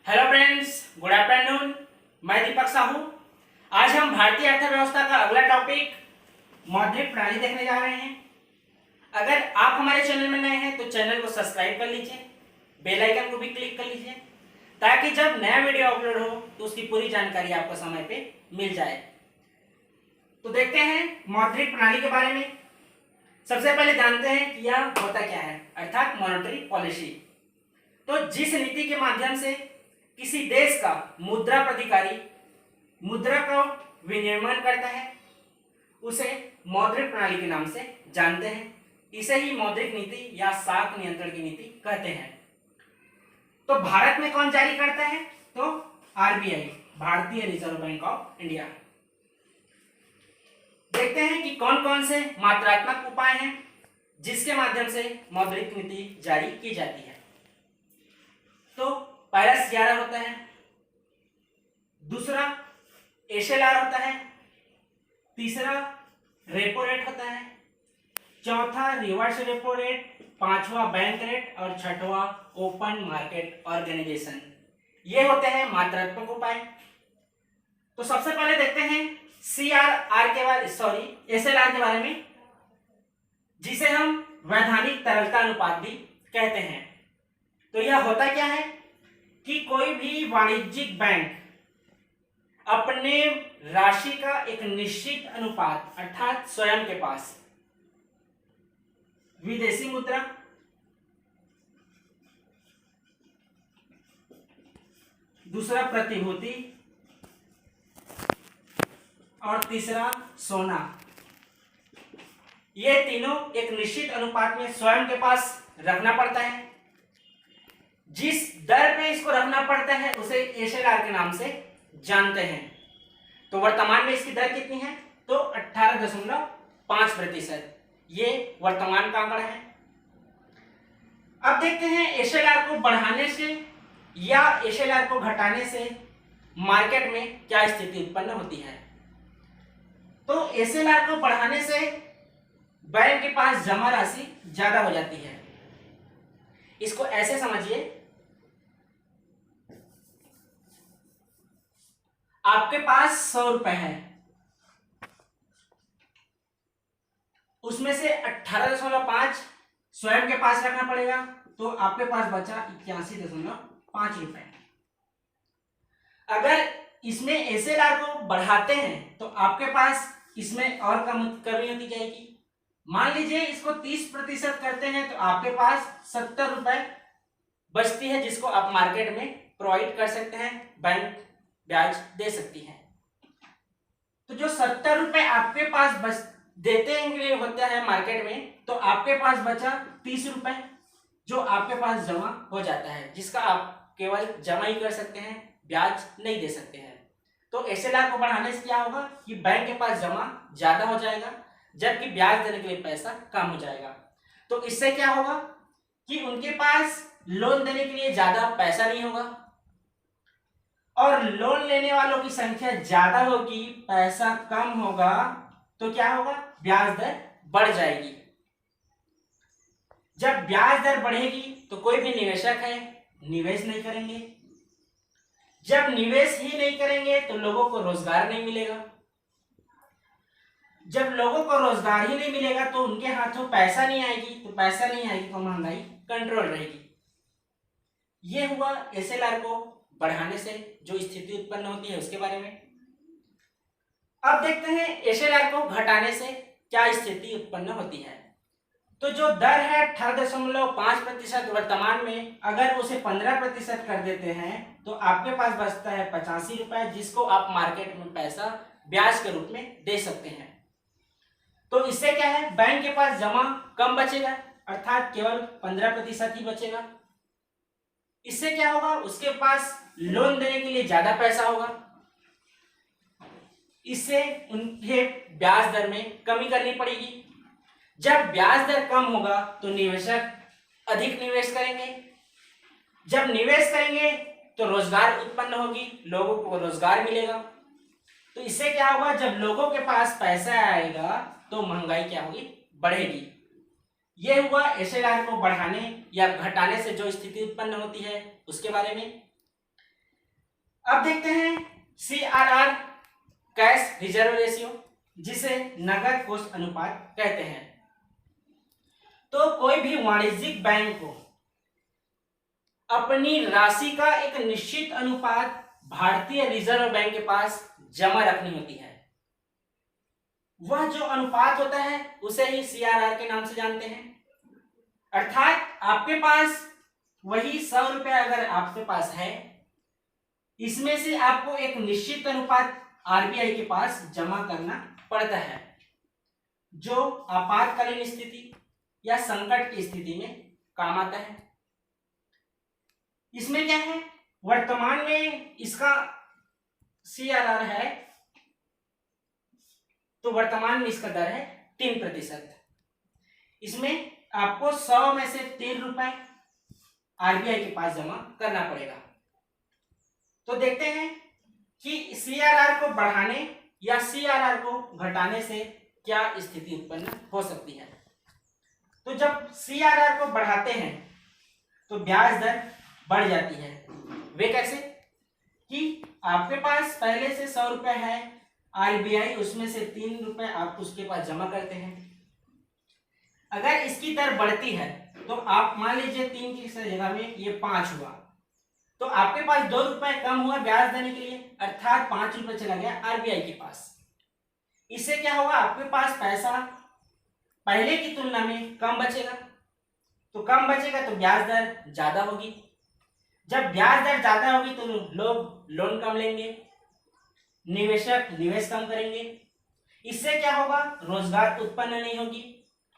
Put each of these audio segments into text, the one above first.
Hello friends, good afternoon. मैं दीपक साहू। आज हम भारतीय अर्थव्यवस्था का अगला टॉपिक मौद्रिक प्रणाली देखने जा रहे हैं। अगर आप हमारे चैनल में नए हैं तो चैनल को सब्सक्राइब कर लीजिए, बेल आइकन को भी क्लिक कर लीजिए ताकि जब नया वीडियो अपलोड हो तो उसकी पूरी जानकारी आपको समय पे मिल जाए। तो देखते हैं मौद्रिक प्रणाली के बारे में। सबसे पहले जानते हैं कि यह होता क्या है, अर्थात मॉनेटरी पॉलिसी। तो जिस नीति के माध्यम से किसी देश का मुद्रा प्राधिकारी मुद्रा का विनिर्माण करता है उसे मौद्रिक प्रणाली के नाम से जानते हैं। इसे ही मौद्रिक नीति या साख नियंत्रण की नीति कहते हैं। तो भारत में कौन जारी करता है? तो आरबीआई, भारतीय रिजर्व बैंक ऑफ इंडिया। देखते हैं कि कौन कौन से मात्रात्मक उपाय हैं जिसके माध्यम से मौद्रिक नीति जारी की जाती है। तो पहला CRR होता है, दूसरा SLR होता है, तीसरा रेपो रेट होता है, चौथा रिवर्स रेपो रेट, पांचवा बैंक रेट और छठवां ओपन मार्केट ऑर्गेनाइजेशन। ये होते हैं मात्रात्मक उपाय। तो सबसे पहले देखते हैं SLR के बारे में, जिसे हम वैधानिक तरलता अनुपात भी कहते हैं। तो यह होता क्या है कि कोई भी वाणिज्यिक बैंक अपने राशि का एक निश्चित अनुपात अर्थात स्वयं के पास विदेशी मुद्रा, दूसरा प्रतिभूति और तीसरा सोना, ये तीनों एक निश्चित अनुपात में स्वयं के पास रखना पड़ता है। जिस दर पे इसको रखना पड़ता है उसे SLR के नाम से जानते हैं। तो वर्तमान में इसकी दर कितनी है? तो 18.5%। ये वर्तमान का आंकड़ा है। अब देखते हैं SLR को बढ़ाने से या SLR को घटाने से मार्केट में क्या स्थिति उत्पन्न होती है। तो SLR को बढ़ाने से बैंक के पास जमा राशि ज्यादा हो जाती है। इसको ऐसे समझिए, आपके पास 100 रुपए है, उसमें से 18.5 स्वयं के पास रखना पड़ेगा, तो आपके पास बचा 81.5 रुपए। अगर इसमें SLR को बढ़ाते हैं तो आपके पास इसमें और कमी होती जाएगी। मान लीजिए इसको 30% करते हैं तो आपके पास 70 रुपए बचती है, जिसको आप मार्केट में प्रोवाइड कर सकते हैं, बैंक ब्याज दे सकती है। तो जो 70 रुपए आपके पास बच देते हैं होता है मार्केट में, तो आपके पास बचा 30 रुपए जो आपके पास जमा हो जाता है, जिसका आप केवल जमा ही कर सकते हैं, ब्याज नहीं दे सकते हैं। तो SLR को बढ़ाने से क्या होगा कि बैंक के पास जमा ज्यादा हो जाएगा जबकि ब्याज देने के लिए पैसा कम हो जाएगा। तो इससे क्या होगा कि उनके पास लोन देने के लिए ज्यादा पैसा नहीं होगा और लोन लेने वालों की संख्या ज्यादा होगी, पैसा कम होगा, तो क्या होगा? ब्याज दर बढ़ जाएगी। जब ब्याज दर बढ़ेगी तो कोई भी निवेशक है निवेश नहीं करेंगे। जब निवेश ही नहीं करेंगे तो लोगों को रोजगार नहीं मिलेगा। जब लोगों को रोजगार ही नहीं मिलेगा तो उनके हाथों पैसा नहीं आएगी, तो पैसा नहीं आएगी तो महंगाई कंट्रोल रहेगी। ये हुआ SLR को बढ़ाने से जो स्थिति उत्पन्न होती है उसके बारे में। अब देखते हैं SLR को घटाने से क्या स्थिति उत्पन्न होती है। तो जो दर है 18.5% वर्तमान में, अगर उसे 15% कर देते हैं तो आपके पास बचता है 85 रुपए, जिसको आप मार्केट में पैसा ब्याज के रूप में दे सकते हैं। तो इससे क्या है, बैंक के पास जमा कम बचेगा अर्थात केवल 15% ही बचेगा। इससे क्या होगा, उसके पास लोन देने के लिए ज्यादा पैसा होगा। इससे उन्हें ब्याज दर में कमी करनी पड़ेगी। जब ब्याज दर कम होगा तो निवेशक अधिक निवेश करेंगे। जब निवेश करेंगे तो रोजगार उत्पन्न होगी, लोगों को रोजगार मिलेगा। तो इससे क्या होगा, जब लोगों के पास पैसा आएगा तो महंगाई क्या होगी? बढ़ेगी। यह हुआ SLR को बढ़ाने या घटाने से जो स्थिति उत्पन्न होती है उसके बारे में। अब देखते हैं CRR, कैश रिजर्व रेशियो, जिसे नगद कोष अनुपात कहते हैं। तो कोई भी वाणिज्यिक बैंक को अपनी राशि का एक निश्चित अनुपात भारतीय रिजर्व बैंक के पास जमा रखनी होती है। वह जो अनुपात होता है उसे ही CRR के नाम से जानते हैं। अर्थात आपके पास वही 100 रुपया अगर आपके पास है, इसमें से आपको एक निश्चित अनुपात RBI के पास जमा करना पड़ता है, जो आपातकालीन स्थिति या संकट की स्थिति में काम आता है। इसमें क्या है, वर्तमान में इसका CRR है, तो वर्तमान में इसका दर है 3%। इसमें आपको 100 में से 3 रुपए RBI के पास जमा करना पड़ेगा। तो देखते हैं कि CRR को बढ़ाने या CRR को घटाने से क्या स्थिति उत्पन्न हो सकती है। तो जब CRR को बढ़ाते हैं तो ब्याज दर बढ़ जाती है। वे कैसे कि आपके पास पहले से 100 रुपए है, RBI उसमें से 3 रुपए आप उसके पास जमा करते हैं। अगर इसकी दर बढ़ती है तो आप मान लीजिए 3 की जगह में ये 5 हुआ, तो आपके पास 2 रुपए कम हुआ ब्याज देने के लिए, अर्थात 5 रुपए चला गया RBI के पास। इससे क्या होगा, आपके पास पैसा पहले की तुलना में कम बचेगा। तो कम बचेगा तो ब्याज दर ज्यादा होगी। जब ब्याज दर ज्यादा होगी तो लोग लोन कम लेंगे, निवेशक निवेश कम करेंगे। इससे क्या होगा, रोजगार उत्पन्न नहीं होगी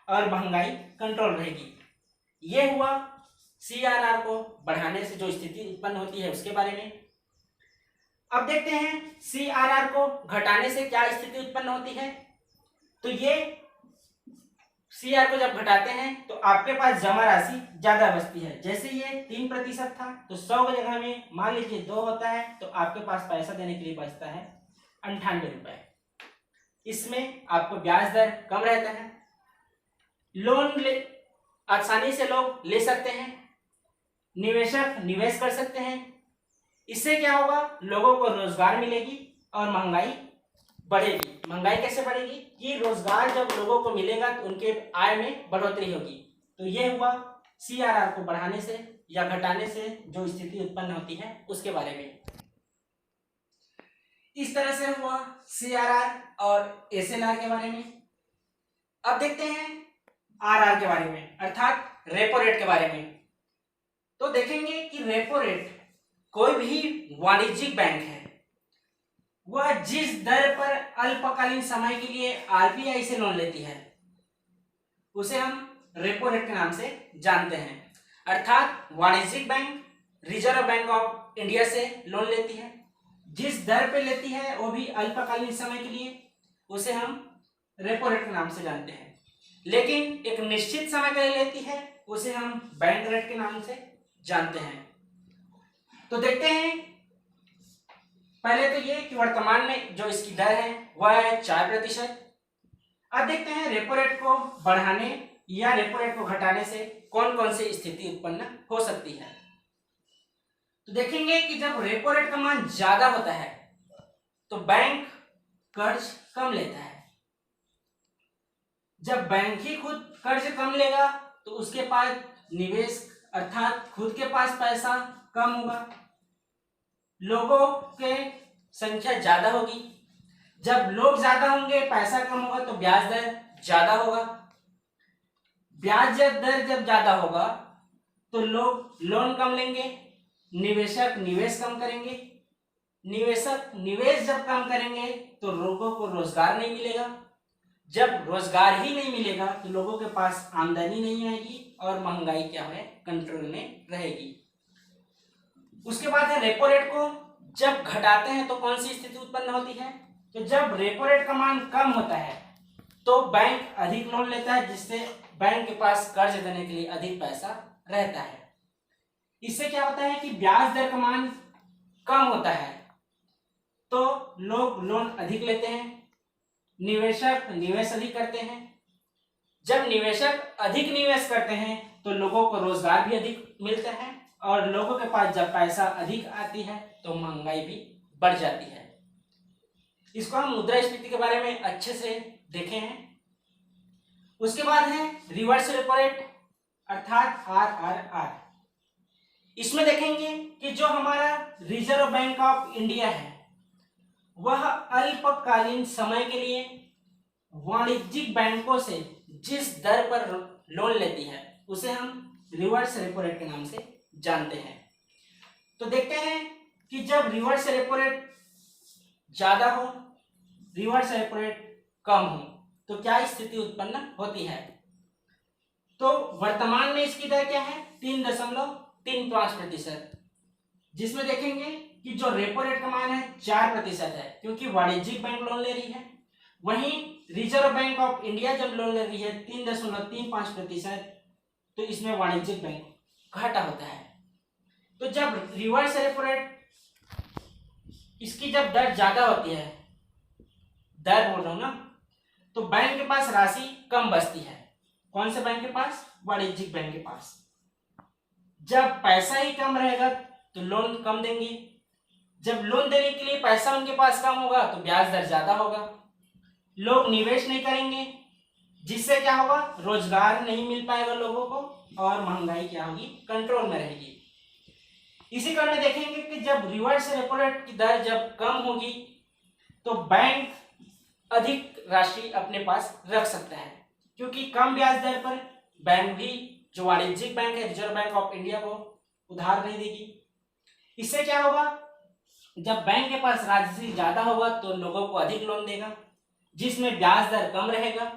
और महंगाई कंट्रोल रहेगी। यह हुआ CRR को बढ़ाने से जो स्थिति उत्पन्न होती है उसके बारे में। अब देखते हैं CRR को घटाने से क्या स्थिति उत्पन्न होती है। तो ये CRR को जब घटाते हैं तो आपके पास जमा राशि ज्यादा बचती है। जैसे ये 3% था तो 100 की जगह में मान लीजिए 2 होता है, तो आपके पास पैसा देने के लिए बचता है 98 रुपए। इसमें आपको ब्याज दर कम रहता है, लोन आसानी से लोग ले सकते हैं, निवेशक निवेश कर सकते हैं। इससे क्या होगा, लोगों को रोजगार मिलेगी और महंगाई बढ़ेगी। महंगाई कैसे बढ़ेगी कि रोजगार जब लोगों को मिलेगा तो उनके आय में बढ़ोतरी होगी। तो यह हुआ CRR को बढ़ाने से या घटाने से जो स्थिति उत्पन्न होती है उसके बारे में। इस तरह से हुआ CRR और SLR के बारे में। अब देखते हैं RR के बारे में, अर्थात रेपो रेट के बारे में। तो देखेंगे कि रेपो रेट, कोई भी वाणिज्यिक बैंक है वह जिस दर पर अल्पकालीन समय के लिए RBI से लोन लेती है उसे हम रेपो रेट के नाम से जानते हैं। अर्थात वाणिज्यिक bank reserve bank of India से लोन लेती है, जिस दर पे लेती है वो भी अल्पकालीन समय के लिए, उसे हम रेपो रेट के नाम से जानते हैं। लेकिन एक निश्चित समय के लिए लेती है उसे हम बैंक रेट के नाम से जानते हैं। तो देखते हैं पहले तो ये कि वर्तमान में जो इसकी दर है वह है 4%। अब देखते हैं रेपो रेट को बढ़ाने या रेपो रेट को घटाने से कौन कौन सी स्थिति उत्पन्न हो सकती है। तो देखेंगे कि जब रेपो रेट का मान ज्यादा होता है तो बैंक कर्ज कम लेता है। जब बैंक ही खुद कर्ज कम लेगा तो उसके पास निवेश अर्थात खुद के पास पैसा कम होगा, लोगों के संख्या ज्यादा होगी। जब लोग ज्यादा होंगे, पैसा कम होगा तो ब्याज दर ज्यादा होगा। ब्याज दर जब ज्यादा होगा तो लोग लोन कम लेंगे, निवेशक निवेश कम करेंगे। निवेशक निवेश जब कम करेंगे तो लोगों को रोजगार नहीं मिलेगा। जब रोजगार ही नहीं मिलेगा तो लोगों के पास आमदनी नहीं आएगी और महंगाई क्या है, कंट्रोल में रहेगी। उसके बाद है रेपो रेट को जब घटाते हैं तो कौन सी स्थिति उत्पन्न होती है। तो जब रेपो रेट का मान कम होता है तो बैंक अधिक लोन लेता है, जिससे बैंक के पास कर्ज देने के लिए अधिक पैसा रहता है। इससे क्या होता है कि ब्याज दर का मान कम होता है तो लोग लोन अधिक लेते हैं, निवेशक निवेश अधिक करते हैं। जब निवेशक अधिक निवेश करते हैं तो लोगों को रोजगार भी अधिक मिलता है और लोगों के पास जब पैसा अधिक आती है तो महंगाई भी बढ़ जाती है। इसको हम मुद्रास्फीति के बारे में अच्छे से देखे हैं। उसके बाद है रिवर्स रेपो रेट अर्थात RRR। इसमें देखेंगे कि जो हमारा रिजर्व बैंक ऑफ इंडिया है वह अल्पकालीन समय के लिए वाणिज्यिक बैंकों से जिस दर पर लोन लेती है उसे हम रिवर्स रेपो रेट के नाम से जानते हैं। तो देखते हैं कि जब रिवर्स रेपो रेट ज्यादा हो, रिवर्स रेपो रेट कम हो तो क्या स्थिति उत्पन्न होती है। तो वर्तमान में इसकी दर क्या है 3.35%, जिसमें देखेंगे कि जो रेपो रेट का मान है 4% है क्योंकि वाणिज्यिक बैंक लोन ले रही है। वहीं रिजर्व बैंक ऑफ इंडिया जब लोन ले रही है 3.35%, तो इसमें वाणिज्यिक बैंक घाटा होता है। तो जब रिवर्स रेपो रेट इसकी जब दर ज्यादा होती है, दर बोल रहा हूं ना, तो बैंक के पास राशि कम बचती है। कौन से बैंक के पास? वाणिज्यिक बैंक के पास। जब पैसा ही कम रहेगा तो लोन कम देंगे। जब लोन देने के लिए पैसा उनके पास कम होगा तो ब्याज दर ज्यादा होगा। लोग निवेश नहीं करेंगे, जिससे क्या होगा, रोजगार नहीं मिल पाएगा लोगों को और महंगाई क्या होगी, कंट्रोल में रहेगी। इसी कारण में देखेंगे कि जब रिवर्स रेपो रेट की दर जब कम होगी तो बैंक अधिक राशि अपने पास रख सकता है, क्योंकि कम ब्याज दर पर बैंक भी, जो वाणिज्यिक बैंक है रिजर्व बैंक ऑफ इंडिया, को उधार नहीं देगी। इससे क्या होगा, जब बैंक के पास राशि ज्यादा होगा तो लोगों को अधिक लोन देगा, जिसमें ब्याज दर कम रहेगा।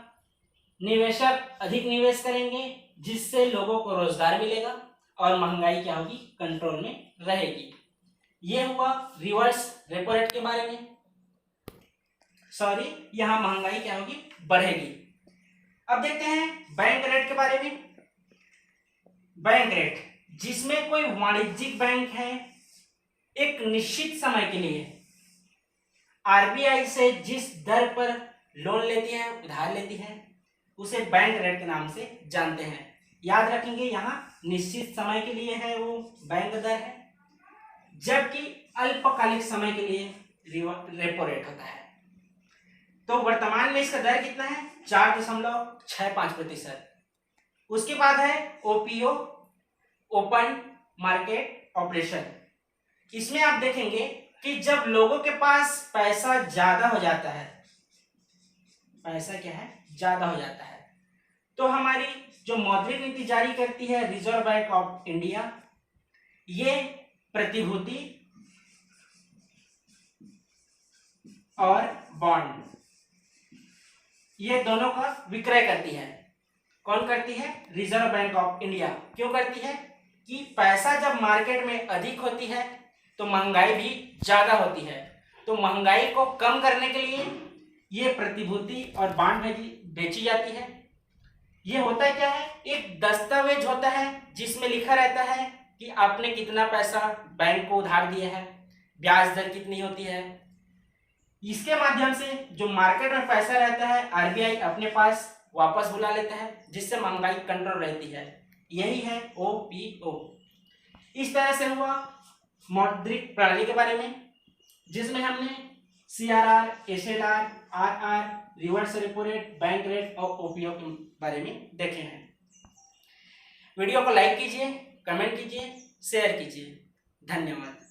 निवेशक अधिक निवेश करेंगे, जिससे लोगों को रोजगार मिलेगा और महंगाई क्या होगी, कंट्रोल में रहेगी। यह हुआ रिवर्स रेपो रेट के बारे में। सॉरी, यहां महंगाई क्या होगी, बढ़ेगी। अब देखते हैं बैंक रेट के बारे में। बैंक रेट, जिसमें कोई वाणिज्यिक बैंक है एक निश्चित समय के लिए आरबीआई से जिस दर पर लोन लेती है, उधार लेती है, उसे बैंक रेट के नाम से जानते हैं। याद रखेंगे, यहाँ निश्चित समय के लिए है वो बैंक दर है, जबकि अल्पकालिक समय के लिए रेपो रेट होता है। तो वर्तमान में इसका दर कितना है, 4.65%। उसके बाद है ओपीओ, ओपन मार्केट ऑपरेशन। इसमें आप देखेंगे कि जब लोगों के पास पैसा ज्यादा हो जाता है, पैसा क्या है, ज्यादा हो जाता है, तो हमारी जो मौद्रिक नीति जारी करती है रिजर्व बैंक ऑफ इंडिया, ये प्रतिभूति और बॉन्ड, ये दोनों का विक्रय करती है। कौन करती है? Reserve bank of India. क्यों करती है? कि पैसा जब मार्केट में अधिक होती है तो महंगाई भी ज्यादा होती है। तो महंगाई को कम करने के लिए ये प्रतिभूति और बॉन्ड बेची जाती है। ये होता है क्या है, एक दस्तावेज होता है जिसमें लिखा रहता है कि आपने कितना पैसा बैंक को उधार दिया है, ब्याज दर कितनी होती है। इसके माध्यम से जो मार्केट में पैसा रहता है आरबीआई अपने पास वापस बुला लेता है, जिससे महंगाई कंट्रोल रहती है। यही है ओपीओ। इस तरह से हुआ मौद्रिक प्रणाली के बारे में, जिसमें हमने CRR, SLR, RR, reverse repo rate, bank rate और ओपीओ के बारे में देखे हैं। वीडियो को लाइक कीजिए, कमेंट कीजिए, शेयर कीजिए। धन्यवाद।